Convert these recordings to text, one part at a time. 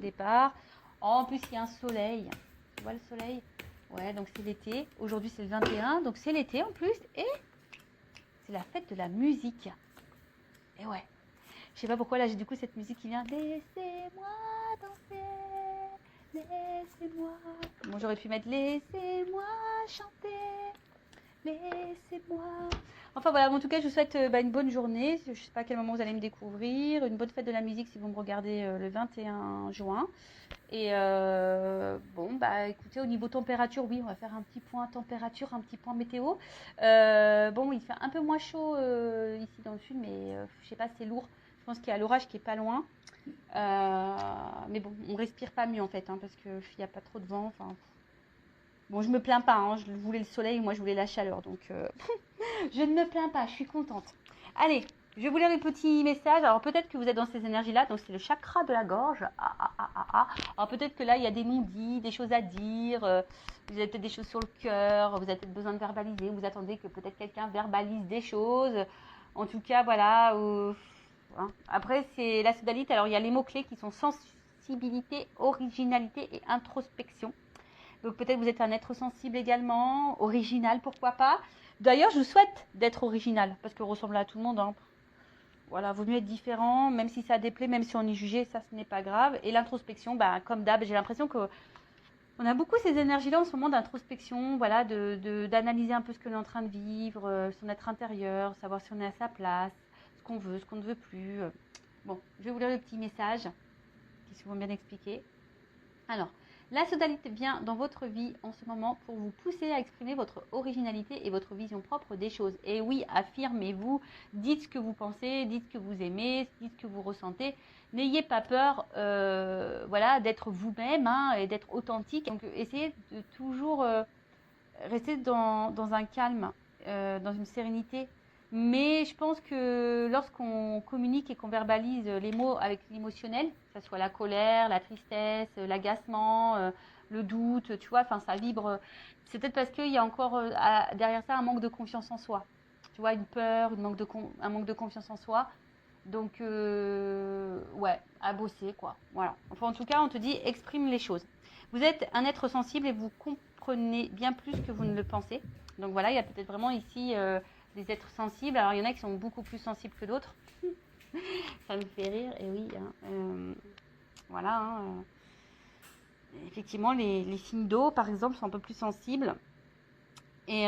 départ. En plus, il y a un soleil. Tu vois le soleil? Ouais, donc c'est l'été. Aujourd'hui, c'est le 21, donc c'est l'été en plus. Et c'est la fête de la musique. Et ouais. Je sais pas pourquoi là, j'ai du coup cette musique qui vient. Laissez-moi danser, laissez-moi. Bon, j'aurais pu mettre laissez-moi chanter, laissez-moi. Enfin voilà, en tout cas, je vous souhaite une bonne journée. Je ne sais pas à quel moment vous allez me découvrir. Une bonne fête de la musique si vous me regardez le 21 juin. Et bon, bah écoutez, au niveau température, oui, on va faire un petit point température, un petit point météo. Bon, il fait un peu moins chaud ici dans le sud, mais je sais pas, c'est lourd. Je pense qu'il y a l'orage qui est pas loin. Mais bon, on respire pas mieux en fait, hein, parce qu'il n'y a pas trop de vent. Enfin, bon, je me plains pas, hein, je voulais le soleil, moi je voulais la chaleur, donc je ne me plains pas, je suis contente. Allez, je vais vous lire les petits messages. Alors peut-être que vous êtes dans ces énergies-là, donc c'est le chakra de la gorge. Alors peut-être que là, il y a des non-dits, des choses à dire, vous avez peut-être des choses sur le cœur, vous avez peut-être besoin de verbaliser, vous attendez que peut-être quelqu'un verbalise des choses. En tout cas, voilà. Hein. Après, c'est la sodalite. Alors il y a les mots-clés qui sont sensibilité, originalité et introspection. Donc peut-être vous êtes un être sensible également, original, pourquoi pas. D'ailleurs, je vous souhaite d'être original, parce que ressemble à tout le monde. Hein. Voilà, vaut mieux être différent, même si ça déplaît, même si on est jugé, ça ce n'est pas grave. Et l'introspection, bah, comme d'hab, j'ai l'impression que on a beaucoup ces énergies-là en ce moment d'introspection, voilà, d'analyser un peu ce que l'on est en train de vivre, son être intérieur, savoir si on est à sa place, ce qu'on veut, ce qu'on ne veut plus. Bon, je vais vous lire le petit message qui est souvent bien expliqué. Alors, la sodalite vient dans votre vie en ce moment pour vous pousser à exprimer votre originalité et votre vision propre des choses. Et oui, affirmez-vous, dites ce que vous pensez, dites ce que vous aimez, dites ce que vous ressentez. N'ayez pas peur voilà, d'être vous-même hein, et d'être authentique. Donc, essayez de toujours rester dans un calme, dans une sérénité. Mais je pense que lorsqu'on communique et qu'on verbalise les mots avec l'émotionnel, que ce soit la colère, la tristesse, l'agacement, le doute, tu vois, enfin ça vibre. C'est peut-être parce qu'il y a encore derrière ça un manque de confiance en soi. Tu vois, une peur, un manque de confiance en soi. Donc, ouais, à bosser, quoi. Voilà. Enfin, en tout cas, on te dit, exprime les choses. Vous êtes un être sensible et vous comprenez bien plus que vous ne le pensez. Donc voilà, il y a peut-être vraiment ici des êtres sensibles. Alors, il y en a qui sont beaucoup plus sensibles que d'autres. Ça me fait rire, et oui. Hein, voilà. Hein, effectivement, les signes d'eau, par exemple, sont un peu plus sensibles. Et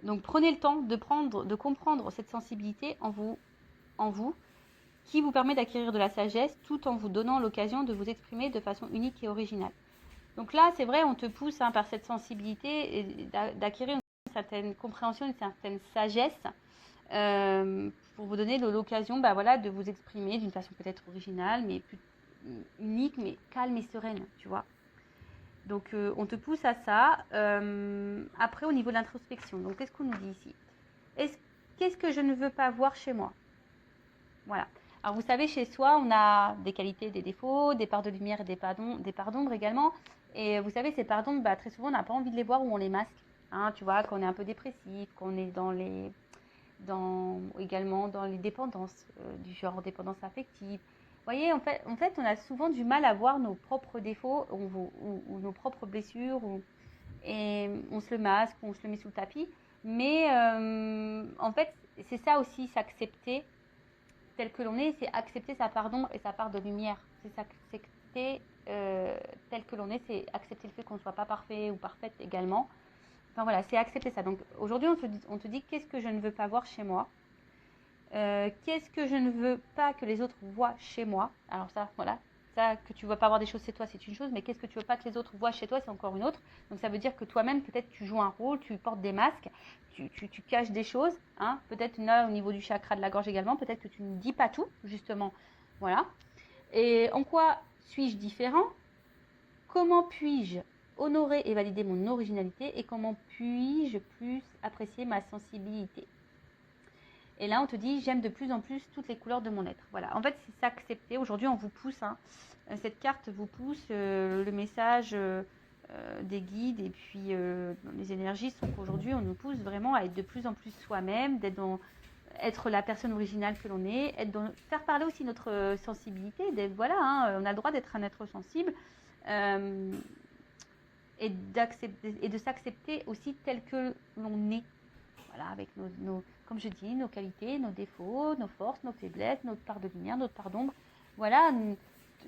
donc, prenez le temps de comprendre cette sensibilité en vous, qui vous permet d'acquérir de la sagesse tout en vous donnant l'occasion de vous exprimer de façon unique et originale. Donc là, c'est vrai, on te pousse hein, par cette sensibilité et d'acquérir une certaine compréhension, une certaine sagesse pour vous donner l'occasion bah, voilà, de vous exprimer d'une façon peut-être originale, mais plus unique, mais calme et sereine, tu vois. Donc on te pousse à ça. Après, au niveau de l'introspection, donc qu'est-ce qu'on nous dit ici? Qu'est-ce que je ne veux pas voir chez moi? Voilà. Alors vous savez, chez soi, on a des qualités, des défauts, des parts de lumière et des parts d'ombre également. Et vous savez, ces parts d'ombre, bah, très souvent, on n'a pas envie de les voir ou on les masque. Hein, tu vois, qu'on est un peu dépressif, qu'on est également dans les dépendances, du genre dépendance affective. Vous voyez, en fait, on a souvent du mal à voir nos propres défauts ou nos propres blessures. Et on se le masque, on se le met sous le tapis. Mais en fait, c'est ça aussi, s'accepter tel que l'on est, c'est accepter sa part d'ombre et sa part de lumière. C'est s'accepter tel que l'on est, c'est accepter le fait qu'on ne soit pas parfait ou parfaite également. Enfin voilà, c'est accepter ça. Donc aujourd'hui, on te dit qu'est-ce que je ne veux pas voir chez moi, qu'est-ce que je ne veux pas que les autres voient chez moi. Alors ça, voilà, ça que tu ne veux pas voir des choses chez toi, c'est une chose, mais qu'est-ce que tu ne veux pas que les autres voient chez toi, c'est encore une autre. Donc ça veut dire que toi-même, peut-être tu joues un rôle, tu portes des masques, tu caches des choses, hein. Peut-être là au niveau du chakra de la gorge également, peut-être que tu ne dis pas tout, justement. Voilà. Et en quoi suis-je différent? Comment puis-je honorer et valider mon originalité et comment puis-je plus apprécier ma sensibilité? Et là, on te dit, j'aime de plus en plus toutes les couleurs de mon être. Voilà, en fait, c'est s'accepter. Aujourd'hui, on vous pousse, hein. Cette carte vous pousse, le message des guides et puis les énergies sont qu'aujourd'hui, on nous pousse vraiment à être de plus en plus soi-même, être la personne originale que l'on est, faire parler aussi notre sensibilité. Voilà, on a le droit d'être un être sensible et de s'accepter aussi tel que l'on est. Voilà, avec comme je dis, nos qualités, nos défauts, nos forces, nos faiblesses, notre part de lumière, notre part d'ombre. Voilà,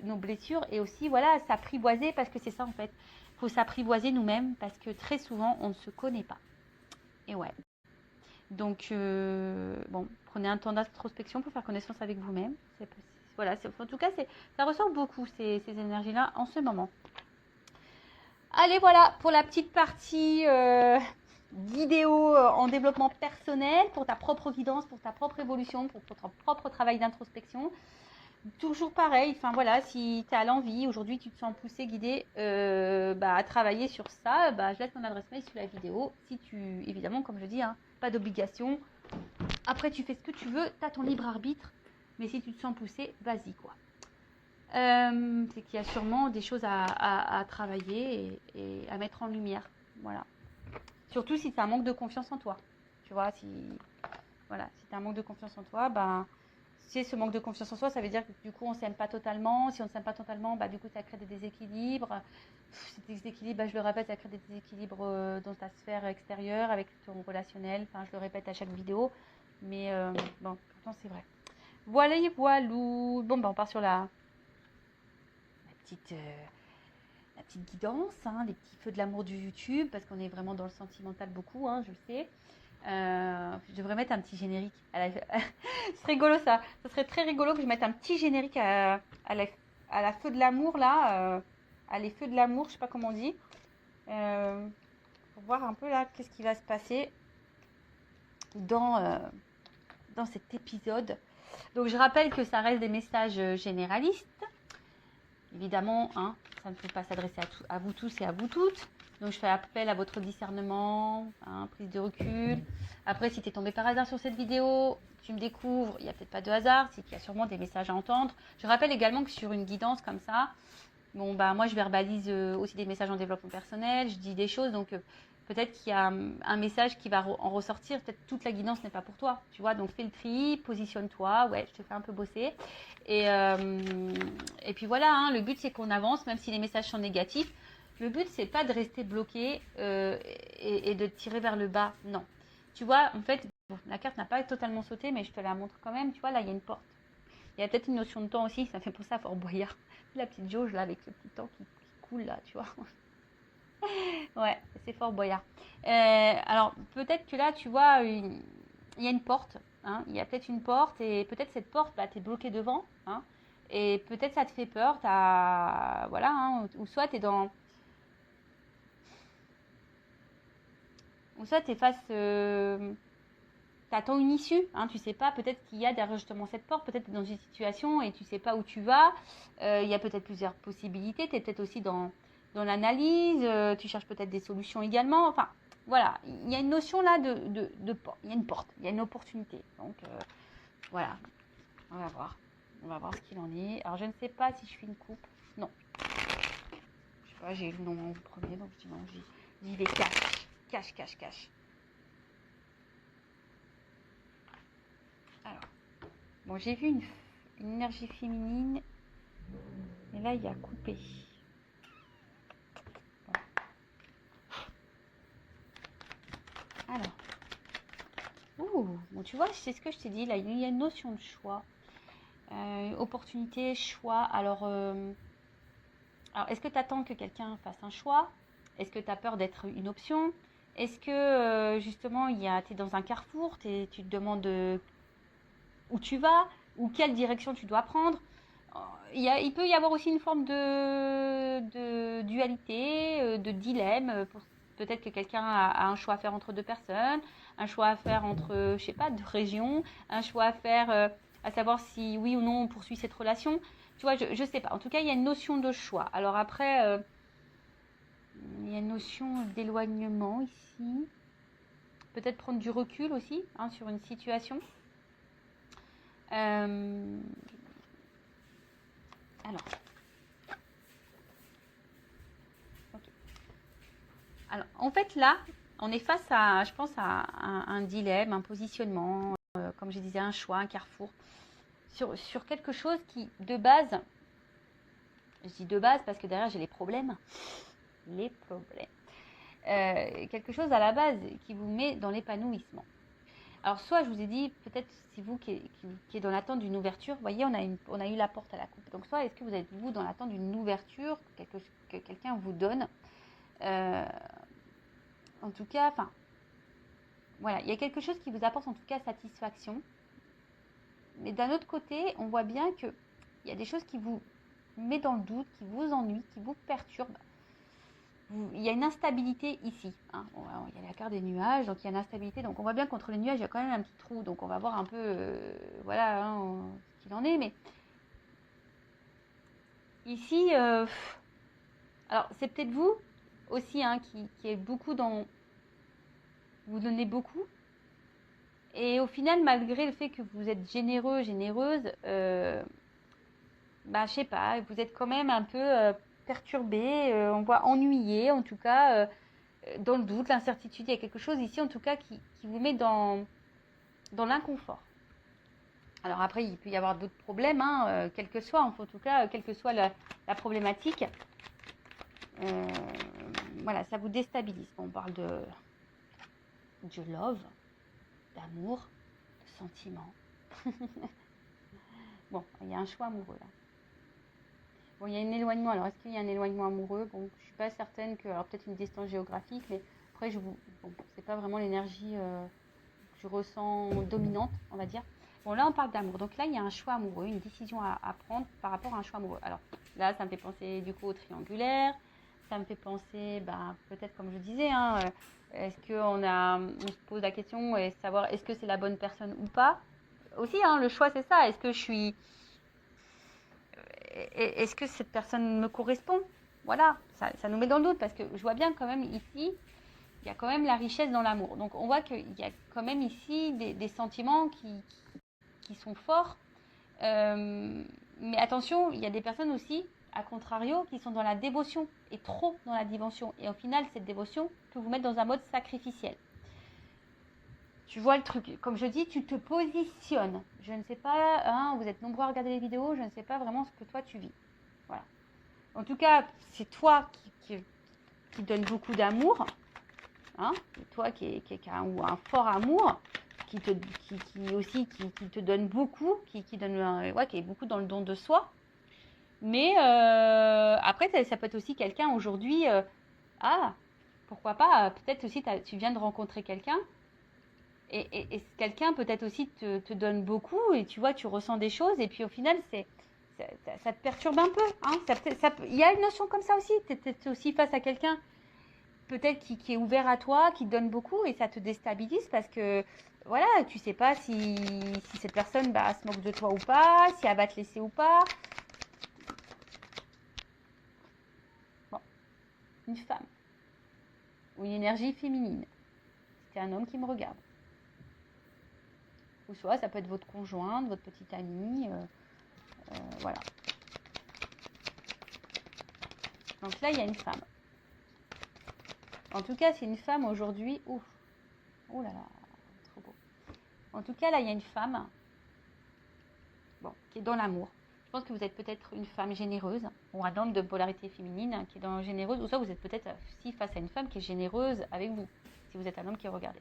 nos blessures et aussi, voilà, s'apprivoiser parce que c'est ça en fait. Il faut s'apprivoiser nous-mêmes parce que très souvent, on ne se connaît pas. Et ouais. Donc, bon, prenez un temps d'introspection pour faire connaissance avec vous-même. Voilà, en tout cas, ça ressort beaucoup ces énergies-là en ce moment. Allez, voilà pour la petite partie vidéo en développement personnel, pour ta propre guidance, pour ta propre évolution, pour ton propre travail d'introspection. Toujours pareil, enfin voilà, si tu as l'envie, aujourd'hui tu te sens poussé, guidé à travailler sur ça, je laisse mon adresse mail sous la vidéo. Si tu, évidemment, comme je dis, pas d'obligation. Après, tu fais ce que tu veux, tu as ton libre arbitre, mais si tu te sens poussé, vas-y quoi. C'est qu'il y a sûrement des choses à travailler et à mettre en lumière. Voilà. Surtout si tu as un manque de confiance en toi. Tu vois, si tu as un manque de confiance en toi, si ce manque de confiance en soi, ça veut dire que du coup, on ne s'aime pas totalement. Si on ne s'aime pas totalement, du coup, ça crée des déséquilibres. Ces déséquilibres, je le répète, ça crée des déséquilibres dans ta sphère extérieure, avec ton relationnel. Enfin, je le répète à chaque vidéo. Mais bon, pourtant, c'est vrai. Voilà, voilou. Bon, on part sur la petite guidance, les petits feux de l'amour du YouTube, parce qu'on est vraiment dans le sentimental beaucoup, je le sais. Je devrais mettre un petit générique. C'est rigolo ça. Ce serait très rigolo que je mette un petit générique à la feu de l'amour là. À les feux de l'amour, je sais pas comment on dit. Pour voir un peu là qu'est-ce qui va se passer dans cet épisode. Donc je rappelle que ça reste des messages généralistes. Évidemment, ça ne peut pas s'adresser à vous tous et à vous toutes. Donc, je fais appel à votre discernement, prise de recul. Après, si tu es tombé par hasard sur cette vidéo, tu me découvres, il n'y a peut-être pas de hasard, c'est qu'il y a sûrement des messages à entendre. Je rappelle également que sur une guidance comme ça, moi, je verbalise aussi des messages en développement personnel, je dis des choses, donc peut-être qu'il y a un message qui va en ressortir, peut-être toute la guidance n'est pas pour toi, tu vois, donc fais le tri, positionne-toi, ouais, je te fais un peu bosser. Et puis voilà, le but c'est qu'on avance, même si les messages sont négatifs. Le but c'est pas de rester bloqué et de tirer vers le bas, non. Tu vois, en fait, la carte n'a pas totalement sauté, mais je te la montre quand même, tu vois, là il y a une porte. Il y a peut-être une notion de temps aussi, ça fait penser à Fort Boyard. La petite jauge là avec le petit temps qui coule là, tu vois. Ouais, c'est Fort Boyard. Alors peut-être que là, tu vois, il y a une porte. Il y a peut-être une porte et peut-être cette porte, tu es bloqué devant. Et peut-être ça te fait peur. Voilà, ou soit tu es dans... Ou soit tu es face... T'attends une issue, tu sais pas, peut-être qu'il y a derrière justement cette porte, peut-être tu es dans une situation et tu sais pas où tu vas, il y a peut-être plusieurs possibilités, tu es peut-être aussi dans l'analyse, tu cherches peut-être des solutions également, enfin voilà, il y a une notion là de porte, il y a une porte, il y a une opportunité, donc voilà, on va voir ce qu'il en est. Alors je ne sais pas si je fais une coupe, non, je sais pas, j'ai eu le nom en premier, donc je dis non, j'y vais cache. Alors, bon, j'ai vu une énergie féminine, et là, il y a coupé. Bon. Alors, bon, tu vois, c'est ce que je t'ai dit, là, il y a une notion de choix. Opportunité, choix. Alors est-ce que tu attends que quelqu'un fasse un choix? Est-ce que tu as peur d'être une option? Est-ce que, justement, tu es dans un carrefour, tu te demandes où tu vas ou quelle direction tu dois prendre? Il peut y avoir aussi une forme de dualité, de dilemme. Peut-être que quelqu'un a un choix à faire entre deux personnes, un choix à faire entre, je sais pas, deux régions, un choix à faire, à savoir si oui ou non on poursuit cette relation. Tu vois, je sais pas. En tout cas, il y a une notion de choix. Alors après, il y a une notion d'éloignement ici. Peut-être prendre du recul aussi sur une situation. Alors, okay. En fait, là, on est face à, je pense, à un dilemme, un positionnement, comme je disais, un choix, un carrefour, sur quelque chose qui, de base, je dis de base parce que derrière j'ai les problèmes, quelque chose à la base qui vous met dans l'épanouissement. Alors soit je vous ai dit, peut-être c'est vous qui est dans l'attente d'une ouverture, vous voyez, on a eu la porte à la coupe. Donc soit est-ce que vous êtes vous dans l'attente d'une ouverture que quelqu'un vous donne. En tout cas, enfin, voilà, il y a quelque chose qui vous apporte en tout cas satisfaction. Mais d'un autre côté, on voit bien qu'il y a des choses qui vous mettent dans le doute, qui vous ennuient, qui vous perturbent. Il y a une instabilité ici. Hein. Il y a la carte des nuages, donc il y a une instabilité. Donc on voit bien qu'entre les nuages, il y a quand même un petit trou. Donc on va voir un peu voilà, hein, ce qu'il en est. Mais ici, alors c'est peut-être vous aussi hein, qui est beaucoup dans... Vous donnez beaucoup. Et au final, malgré le fait que vous êtes généreux, généreuse, je sais pas, vous êtes quand même un peu perturbé, on voit ennuyé, en tout cas, dans le doute, l'incertitude. Il y a quelque chose ici, en tout cas, qui vous met dans l'inconfort. Alors après, il peut y avoir d'autres problèmes, hein, quel que soit, en tout cas, quelle que soit la problématique. Voilà, ça vous déstabilise. On parle de love, d'amour, de sentiment. Bon, il y a un choix amoureux là. Bon, il y a un éloignement. Alors, est-ce qu'il y a un éloignement amoureux? Bon, je suis pas certaine que... Alors, peut-être une distance géographique, mais après, bon, c'est pas vraiment l'énergie que je ressens dominante, on va dire. Bon, là, on parle d'amour. Donc là, il y a un choix amoureux, une décision à prendre par rapport à un choix amoureux. Alors, là, ça me fait penser, du coup, au triangulaire. Ça me fait penser, peut-être, comme je disais, hein, est-ce qu'on se pose la question et savoir est-ce que c'est la bonne personne ou pas? Aussi, hein, le choix, c'est ça. Est-ce que cette personne me correspond? Voilà, ça nous met dans le doute parce que je vois bien quand même ici, il y a quand même la richesse dans l'amour. Donc on voit qu'il y a quand même ici des sentiments qui sont forts. Mais attention, il y a des personnes aussi, à contrario, qui sont dans la dévotion et trop dans la dévotion. Et au final, cette dévotion peut vous mettre dans un mode sacrificiel. Tu vois le truc, comme je dis, tu te positionnes. Je ne sais pas, hein, vous êtes nombreux à regarder les vidéos, je ne sais pas vraiment ce que toi tu vis. Voilà. En tout cas, c'est toi qui donne beaucoup d'amour, hein, c'est toi qui a un fort amour, qui aussi te donne beaucoup, qui donne, qui est beaucoup dans le don de soi. Mais après, ça peut être aussi quelqu'un aujourd'hui, pourquoi pas, peut-être aussi tu viens de rencontrer quelqu'un. Et quelqu'un peut-être aussi te donne beaucoup et tu vois, tu ressens des choses et puis au final, ça te perturbe un peu. Hein, il y a une notion comme ça aussi. Tu es aussi face à quelqu'un peut-être qui est ouvert à toi, qui te donne beaucoup et ça te déstabilise parce que voilà, tu sais pas si cette personne se moque de toi ou pas, si elle va te laisser ou pas. Bon, une femme ou une énergie féminine. C'est un homme qui me regarde. Ou soit ça peut être votre conjointe, votre petite amie, voilà. Donc là, il y a une femme. En tout cas, c'est une femme aujourd'hui. Ouf, oh là là, trop beau. En tout cas, là, il y a une femme, qui est dans l'amour. Je pense que vous êtes peut-être une femme généreuse, ou un homme de polarité féminine qui est dans généreuse, ou soit vous êtes peut-être aussi face à une femme qui est généreuse avec vous, si vous êtes un homme qui regarde.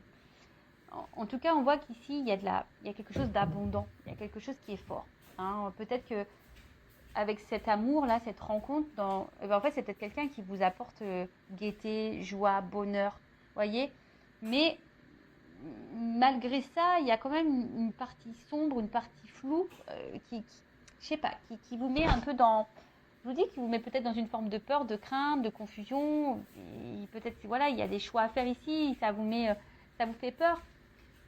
En tout cas, on voit qu'ici, il y a quelque chose d'abondant, il y a quelque chose qui est fort. Hein. Peut-être que avec cet amour-là, cette rencontre, en fait, c'est peut-être quelqu'un qui vous apporte gaieté, joie, bonheur, voyez. Mais malgré ça, il y a quand même une partie sombre, une partie floue je sais pas, qui vous met un peu dans... Je vous dis qu'il vous met peut-être dans une forme de peur, de crainte, de confusion. Peut-être, voilà, il y a des choix à faire ici, ça vous fait peur.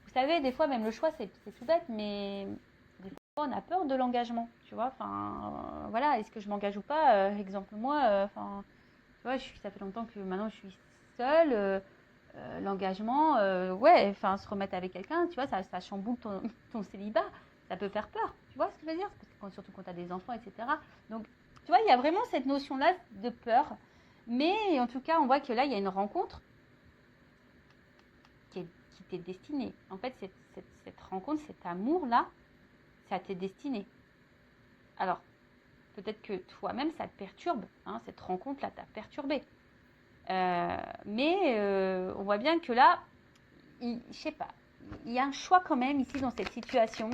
Vous savez, des fois, même le choix, c'est tout bête, mais des fois, on a peur de l'engagement, tu vois. Enfin, voilà, est-ce que je m'engage ou pas? Exemple, moi, tu vois, ça fait longtemps que maintenant je suis seule. L'engagement, se remettre avec quelqu'un, tu vois, ça chamboule ton célibat. Ça peut faire peur, tu vois ce que je veux dire? Surtout quand tu as des enfants, etc. Donc, tu vois, il y a vraiment cette notion-là de peur. Mais en tout cas, on voit que là, il y a une rencontre qui est qui t'est destiné. En fait, cette rencontre, cet amour-là, ça t'est destiné. Alors, peut-être que toi-même, ça te perturbe. Hein, cette rencontre-là t'a perturbé. Mais on voit bien que là, je sais pas, il y a un choix quand même ici dans cette situation.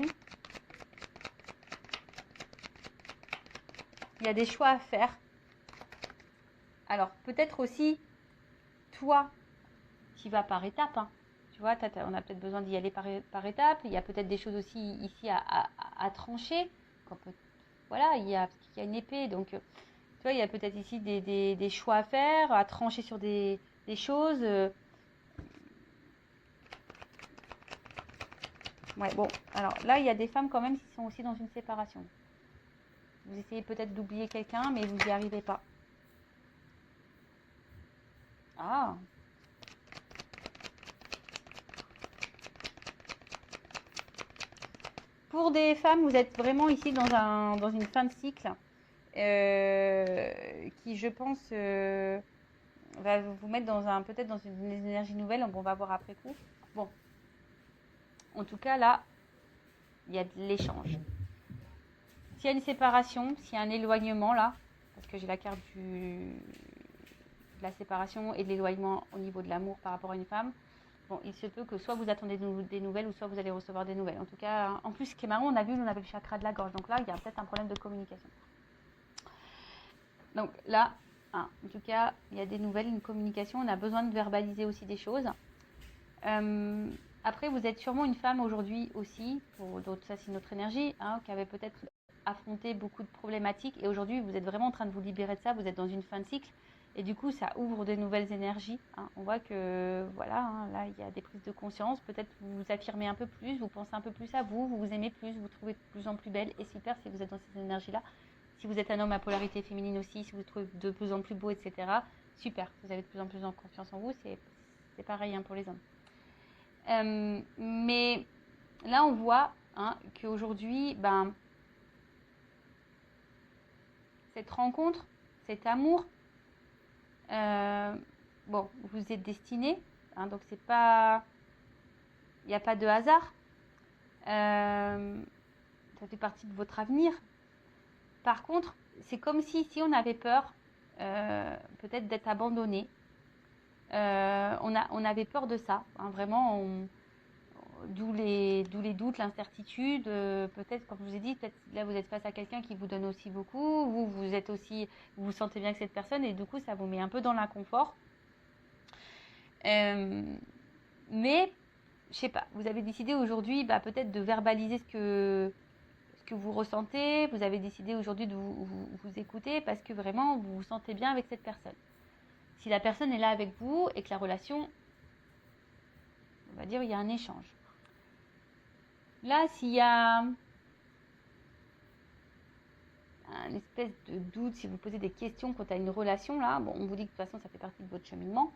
Il y a des choix à faire. Alors, peut-être aussi, toi, tu vas par étapes. Hein. Tu vois, on a peut-être besoin d'y aller par étapes. Il y a peut-être des choses aussi ici à trancher. Voilà, il y a une épée. Donc, tu vois, il y a peut-être ici des choix à faire, à trancher sur des choses. Ouais, bon, alors là, il y a des femmes quand même qui sont aussi dans une séparation. Vous essayez peut-être d'oublier quelqu'un, mais vous n'y arrivez pas. Ah. Pour des femmes, vous êtes vraiment ici dans une fin de cycle qui, je pense, va vous mettre peut-être dans une énergie nouvelle. On va voir après coup. Bon, en tout cas, là, il y a de l'échange. S'il y a une séparation, s'il y a un éloignement, là, parce que j'ai la carte de la séparation et de l'éloignement au niveau de l'amour par rapport à une femme, bon, il se peut que soit vous attendez des nouvelles ou soit vous allez recevoir des nouvelles. En tout cas, en plus, ce qui est marrant, on avait le chakra de la gorge. Donc là, il y a peut-être un problème de communication. Donc là, en tout cas, il y a des nouvelles, une communication. On a besoin de verbaliser aussi des choses. Après, vous êtes sûrement une femme aujourd'hui aussi, pour d'autres, ça c'est notre énergie, hein, qui avait peut-être affronté beaucoup de problématiques. Et aujourd'hui, vous êtes vraiment en train de vous libérer de ça. Vous êtes dans une fin de cycle. Et du coup, ça ouvre de nouvelles énergies. Hein. On voit que, voilà, hein, là, il y a des prises de conscience. Peut-être vous vous affirmez un peu plus, vous pensez un peu plus à vous, vous vous aimez plus, vous vous trouvez de plus en plus belle. Et super si vous êtes dans ces énergies-là. Si vous êtes un homme à polarité féminine aussi, si vous vous trouvez de plus en plus beau, etc. Super, vous avez de plus en plus en confiance en vous. C'est pareil hein, pour les hommes. Mais là, on voit hein, qu'aujourd'hui, cette rencontre, cet amour, bon, vous êtes destiné, hein, donc c'est pas, il n'y a pas de hasard. Ça fait partie de votre avenir. Par contre, c'est comme si on avait peur, peut-être d'être abandonné. On avait peur de ça, hein, vraiment. D'où les doutes, l'incertitude. Peut-être, comme je vous ai dit, peut-être là vous êtes face à quelqu'un qui vous donne aussi beaucoup. Vous êtes aussi, vous vous sentez bien avec cette personne et du coup ça vous met un peu dans l'inconfort. Mais je sais pas, vous avez décidé aujourd'hui peut-être de verbaliser ce que vous ressentez. Vous avez décidé aujourd'hui de vous écouter parce que vraiment vous vous sentez bien avec cette personne. Si la personne est là avec vous et que la relation, on va dire, il y a un échange. Là, s'il y a un espèce de doute, si vous posez des questions quant à une relation, là, bon, on vous dit que de toute façon, ça fait partie de votre cheminement.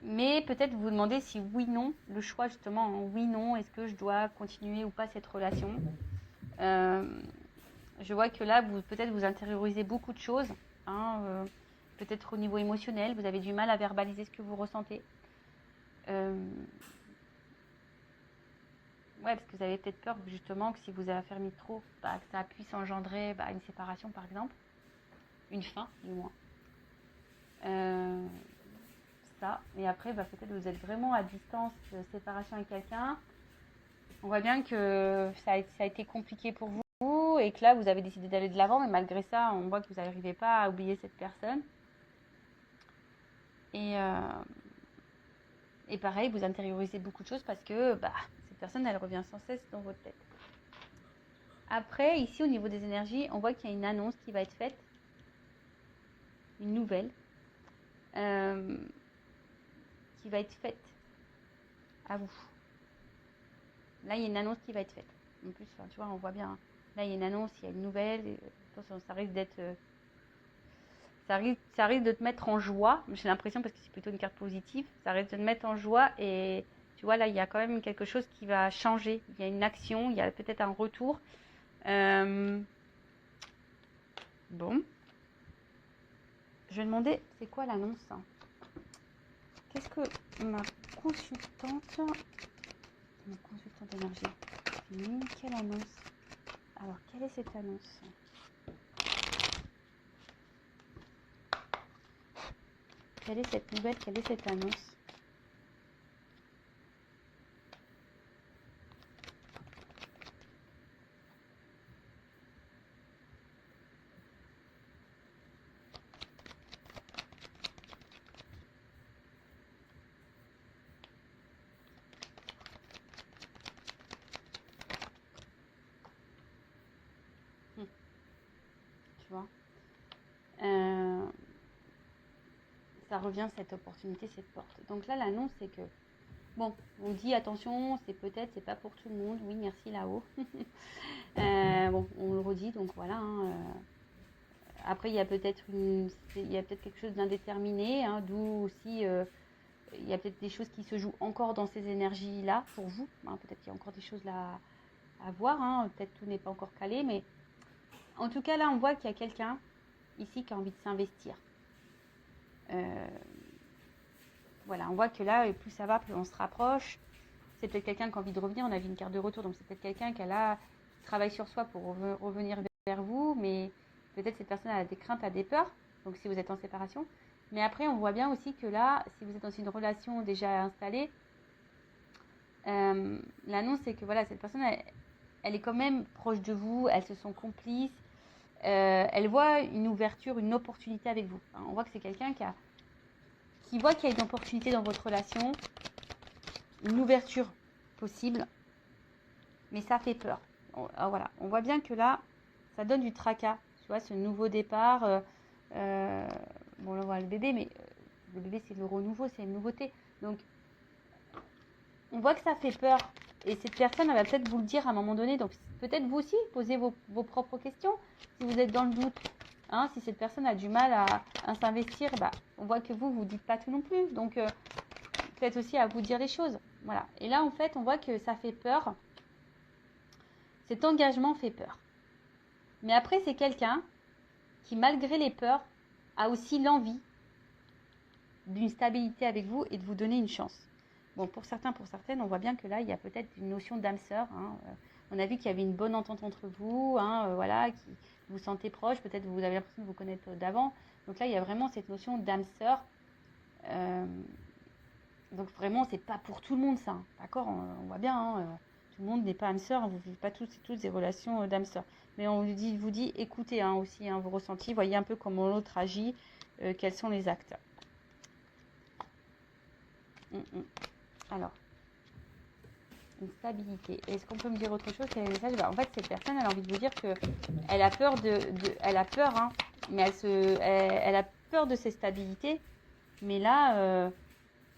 Mais peut-être vous vous demandez si oui, non, le choix justement, en oui, non, est-ce que je dois continuer ou pas cette relation. Je vois que là, peut-être vous intériorisez beaucoup de choses. Hein, peut-être au niveau émotionnel, vous avez du mal à verbaliser ce que vous ressentez. Ouais, parce que vous avez peut-être peur justement que si vous affermissez trop, que ça puisse engendrer une séparation par exemple. Une fin, du moins. Ça. Et après, peut-être vous êtes vraiment à distance, séparation avec quelqu'un. On voit bien que ça a été compliqué pour vous et que là, vous avez décidé d'aller de l'avant. Mais malgré ça, on voit que vous n'arrivez pas à oublier cette personne. Et pareil, vous intériorisez beaucoup de choses parce que cette personne, elle revient sans cesse dans votre tête. Après, ici, au niveau des énergies, on voit qu'il y a une annonce qui va être faite. Une nouvelle. Qui va être faite à vous. Là, il y a une annonce qui va être faite. En plus, tu vois, on voit bien. Là, il y a une annonce, il y a une nouvelle. Attention, ça risque d'être... ça risque de te mettre en joie. J'ai l'impression, parce que c'est plutôt une carte positive, ça risque de te mettre en joie. Et tu vois, là, il y a quand même quelque chose qui va changer. Il y a une action, il y a peut-être un retour. Bon. Je vais demander, c'est quoi l'annonce ? qu'est-ce que ma consultante énergie, quelle annonce? Alors, quelle est cette annonce? Quelle est cette nouvelle? Quelle est cette annonce? Tu vois, ça revient, cette opportunité, cette porte. Donc là, l'annonce, c'est que, bon, on dit attention, c'est pas pour tout le monde. Oui, merci là-haut. Bon, on le redit, donc voilà. Après, il y a peut-être quelque chose d'indéterminé, hein, d'où aussi, il y a peut-être des choses qui se jouent encore dans ces énergies-là pour vous. Hein, peut-être qu'il y a encore des choses là à voir. Hein, peut-être tout n'est pas encore calé, mais en tout cas, là, on voit qu'il y a quelqu'un ici qui a envie de s'investir. Voilà, on voit que là, plus ça va, plus on se rapproche. C'est peut-être quelqu'un qui a envie de revenir. On a vu une carte de retour, donc c'est peut-être quelqu'un qui travaille sur soi pour revenir vers vous, mais peut-être cette personne a des craintes, a des peurs, donc si vous êtes en séparation. Mais après, on voit bien aussi que là, si vous êtes dans une relation déjà installée, l'annonce, c'est que voilà, cette personne, elle est quand même proche de vous, elles se sont complices, elle voit une ouverture, une opportunité avec vous. On voit que c'est quelqu'un qui voit qu'il y a une opportunité dans votre relation, une ouverture possible, mais ça fait peur. Voilà, on voit bien que là, ça donne du tracas, tu vois, ce nouveau départ. Bon, là, on voit le bébé, mais le bébé, c'est le renouveau, c'est une nouveauté. Donc, on voit que ça fait peur. Et cette personne, elle va peut-être vous le dire à un moment donné. Donc, peut-être vous aussi, posez vos propres questions si vous êtes dans le doute. Hein, si cette personne a du mal à s'investir, bah, on voit que vous ne dites pas tout non plus. Donc, peut-être aussi à vous dire les choses. Voilà. Et là, en fait, on voit que ça fait peur. Cet engagement fait peur. Mais après, c'est quelqu'un qui, malgré les peurs, a aussi l'envie d'une stabilité avec vous et de vous donner une chance. Bon, pour certains, pour certaines, on voit bien que là, il y a peut-être une notion d'âme sœur. Hein. On a vu qu'il y avait une bonne entente entre vous, hein, voilà, qui vous sentez proche. Peut-être vous avez l'impression de vous connaître d'avant. Donc là, il y a vraiment cette notion d'âme sœur. Donc vraiment, c'est pas pour tout le monde ça. Hein. D'accord, on voit bien. Hein, tout le monde n'est pas âme sœur. Vous ne vivez pas toutes des relations d'âme sœur. Mais on vous dit, écoutez hein, aussi hein, vos ressentis. Voyez un peu comment l'autre agit. Quels sont les actes. Alors, une stabilité. Est-ce qu'on peut me dire autre chose? Quel est le message? En fait, cette personne, elle a envie de vous dire que elle a peur elle a peur, hein, mais elle a peur de ses stabilités. Mais là,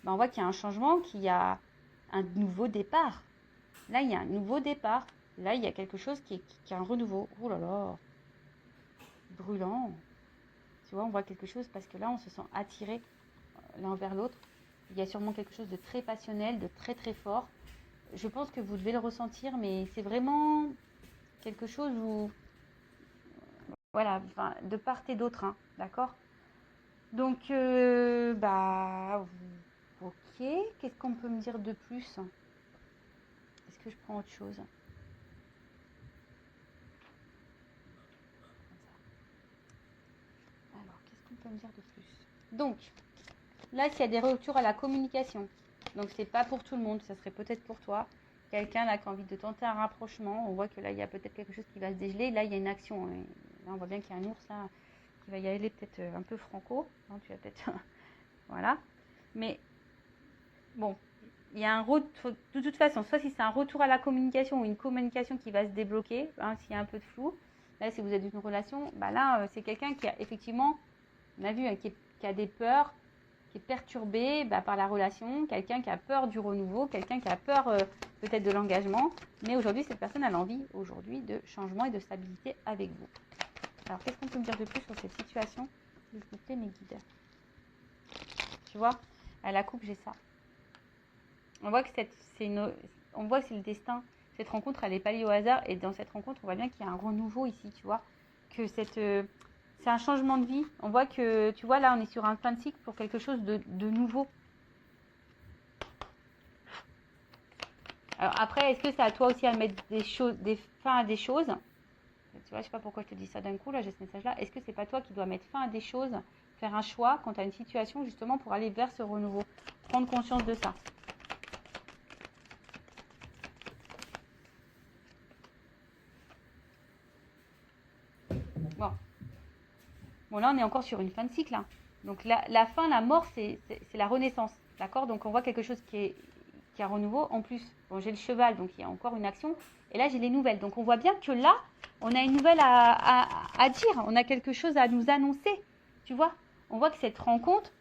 on voit qu'il y a un changement, qu'il y a un nouveau départ. Là, il y a un nouveau départ. Là, il y a quelque chose qui est un renouveau. Oh là là, brûlant. Tu vois, on voit quelque chose parce que là, on se sent attiré l'un vers l'autre. Il y a sûrement quelque chose de très passionnel, de très très fort. Je pense que vous devez le ressentir, mais c'est vraiment quelque chose où, voilà, enfin, de part et d'autre, hein, d'accord? Donc, ok. Qu'est-ce qu'on peut me dire de plus? Est-ce que je prends autre chose? Alors, qu'est-ce qu'on peut me dire de plus? Donc, là, s'il y a des retours à la communication, donc c'est pas pour tout le monde, ça serait peut-être pour toi. Quelqu'un là qui a envie de tenter un rapprochement, on voit que là, il y a peut-être quelque chose qui va se dégeler. Là, il y a une action. Hein. Là, on voit bien qu'il y a un ours là qui va y aller peut-être un peu franco. Hein, tu vas peut-être... voilà. Mais bon, il y a un retour. De toute façon, soit si c'est un retour à la communication ou une communication qui va se débloquer, hein, s'il y a un peu de flou. Là, si vous êtes dans une relation, bah là, c'est quelqu'un qui a effectivement, on a vu, hein, qui a des peurs, qui est perturbé par la relation, quelqu'un qui a peur du renouveau, quelqu'un qui a peur peut-être de l'engagement. Mais aujourd'hui, cette personne a l'envie aujourd'hui de changement et de stabilité avec vous. Alors, qu'est-ce qu'on peut me dire de plus sur cette situation? S'il vous plaît, mes guides. Tu vois, à la coupe, j'ai ça. On voit que on voit que c'est le destin. Cette rencontre, elle n'est pas liée au hasard. Et dans cette rencontre, on voit bien qu'il y a un renouveau ici, tu vois. Que c'est un changement de vie. On voit que, tu vois, là, on est sur un fin de cycle pour quelque chose de nouveau. Alors après, est-ce que c'est à toi aussi à mettre des fins à des choses? Tu vois, je sais pas pourquoi je te dis ça d'un coup, là, j'ai ce message-là. Est-ce que c'est pas toi qui dois mettre fin à des choses, faire un choix quand tu as une situation justement pour aller vers ce renouveau? Prendre conscience de ça. Bon. Bon, là, on est encore sur une fin de cycle. Hein. Donc la fin, la mort, c'est la renaissance. D'accord? Donc on voit quelque chose qui est un renouveau. En plus, bon, j'ai le cheval, donc il y a encore une action. Et là, j'ai les nouvelles. Donc on voit bien que là, on a une nouvelle à dire. On a quelque chose à nous annoncer. Tu vois? On voit que cette rencontre,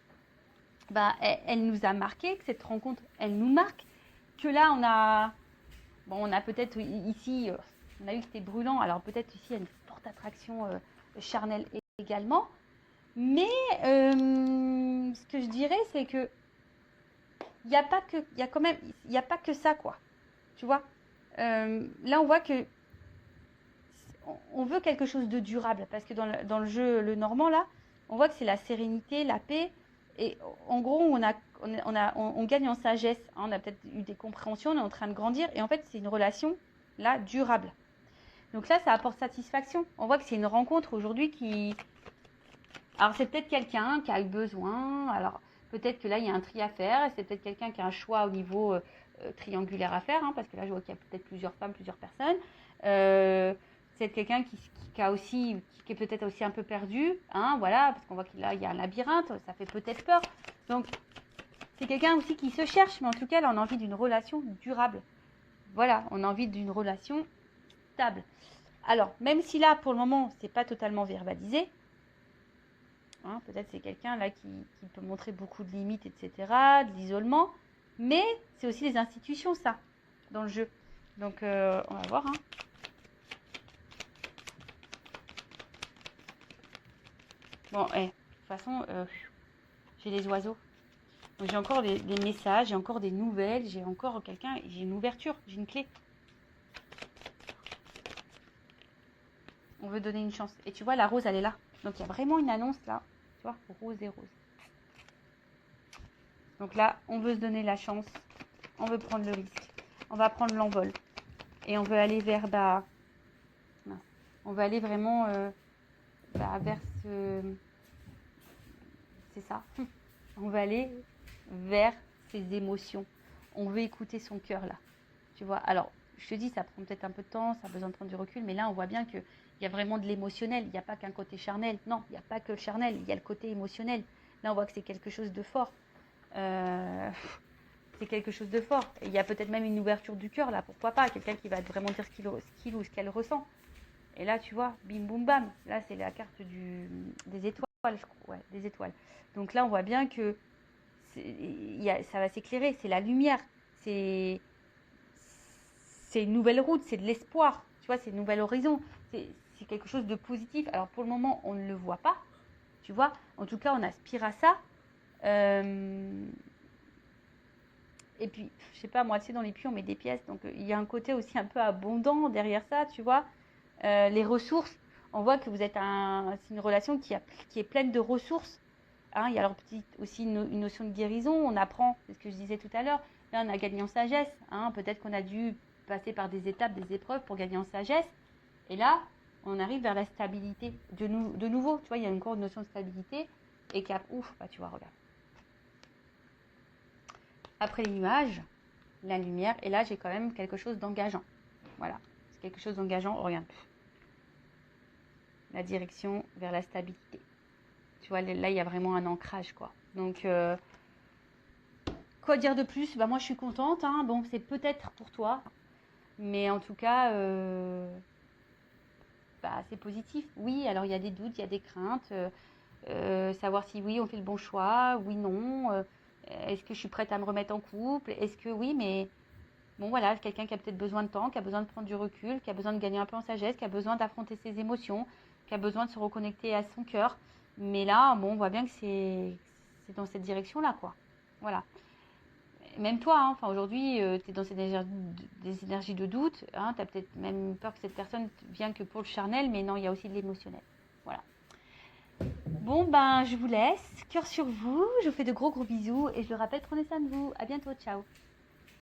bah, elle nous a marqué, que cette rencontre, elle nous marque. Que là, on a peut-être ici, on a eu que c'était brûlant. Alors peut-être ici, il y a une forte attraction charnelle également. Mais ce que je dirais, c'est que il n'y a pas que, il y a quand même, il n'y a pas que ça, quoi. Tu vois, là, on voit que on veut quelque chose de durable parce que dans le jeu, le normand, là, on voit que c'est la sérénité, la paix. Et en gros, on gagne en sagesse. Hein, on a peut-être eu des compréhensions, on est en train de grandir. Et en fait, c'est une relation, là, durable. Donc là, ça apporte satisfaction. On voit que c'est une rencontre aujourd'hui qui... Alors, c'est peut-être quelqu'un qui a eu besoin. Alors, peut-être que là, il y a un tri à faire. Et c'est peut-être quelqu'un qui a un choix au niveau triangulaire à faire. Hein, parce que là, je vois qu'il y a peut-être plusieurs femmes, plusieurs personnes. C'est quelqu'un qui a aussi, qui est peut-être aussi un peu perdu. Hein, voilà, parce qu'on voit qu'il y a un labyrinthe. Ça fait peut-être peur. Donc, c'est quelqu'un aussi qui se cherche. Mais en tout cas, là, on a envie d'une relation durable. Voilà, on a envie d'une relation stable. Alors, même si là, pour le moment, c'est pas totalement verbalisé, hein, peut-être c'est quelqu'un là qui peut montrer beaucoup de limites, etc., de l'isolement, mais c'est aussi les institutions, ça, dans le jeu. Donc, on va voir. Hein. Bon, de toute façon, j'ai les oiseaux. Donc, j'ai encore des messages, j'ai encore des nouvelles, j'ai encore quelqu'un, j'ai une ouverture, j'ai une clé. On veut donner une chance. Et tu vois, la rose, elle est là. Donc, il y a vraiment une annonce là. Tu vois, rose et rose. Donc là, on veut se donner la chance. On veut prendre le risque. On va prendre l'envol. Et on veut aller vers... on veut aller vraiment vers ce... C'est ça. On veut aller vers ses émotions. On veut écouter son cœur là. Tu vois, alors, je te dis, ça prend peut-être un peu de temps, ça a besoin de prendre du recul, mais là, on voit bien qu'il y a vraiment de l'émotionnel. Il n'y a pas qu'un côté charnel. Non, il n'y a pas que le charnel, il y a le côté émotionnel. Là, on voit que c'est quelque chose de fort. C'est quelque chose de fort. Et il y a peut-être même une ouverture du cœur, là, pourquoi pas. Quelqu'un qui va vraiment dire ce qu'il ou ce qu'elle ressent. Et là, tu vois, bim, boum, bam. Là, c'est la carte des étoiles, je crois. Ouais, des étoiles. Donc là, on voit bien que ça va s'éclairer. C'est la lumière. C'est une nouvelle route. C'est de l'espoir. Tu vois, c'est un nouvel horizon. C'est quelque chose de positif. Alors, pour le moment, on ne le voit pas. Tu vois, en tout cas, on aspire à ça. Et puis, je sais pas, moi, tu sais, dans les puits, on met des pièces. Donc, il y a un côté aussi un peu abondant derrière ça, tu vois. Les ressources, on voit que vous êtes c'est une relation qui est pleine de ressources. Hein, il y a alors aussi une notion de guérison. On apprend, c'est ce que je disais tout à l'heure. Là, on a gagné en sagesse. Hein, peut-être qu'on a dû passer par des étapes, des épreuves pour gagner en sagesse. Et là, on arrive vers la stabilité. De nouveau, tu vois, il y a encore une notion de stabilité. Et ouf, bah, tu vois, regarde. Après les nuages, la lumière, et là j'ai quand même quelque chose d'engageant. Voilà, c'est quelque chose d'engageant. Regarde, la direction vers la stabilité. Tu vois, là il y a vraiment un ancrage, quoi. Donc, quoi dire de plus? Bah moi je suis contente. Hein. Bon, c'est peut-être pour toi, mais en tout cas, c'est positif. Oui, alors il y a des doutes, il y a des craintes. Savoir si oui, on fait le bon choix, oui, non. Est-ce que je suis prête à me remettre en couple? Est-ce que oui, mais bon, voilà, quelqu'un qui a peut-être besoin de temps, qui a besoin de prendre du recul, qui a besoin de gagner un peu en sagesse, qui a besoin d'affronter ses émotions, qui a besoin de se reconnecter à son cœur. Mais là, bon, on voit bien que c'est dans cette direction-là, quoi. Voilà. Même toi, hein, enfin, aujourd'hui, tu es dans des énergies de doute. Hein, tu as peut-être même peur que cette personne vienne que pour le charnel, mais non, il y a aussi de l'émotionnel. Voilà. Bon, ben, je vous laisse. Cœur sur vous. Je vous fais de gros bisous. Et je le rappelle, prenez soin de vous. À bientôt. Ciao.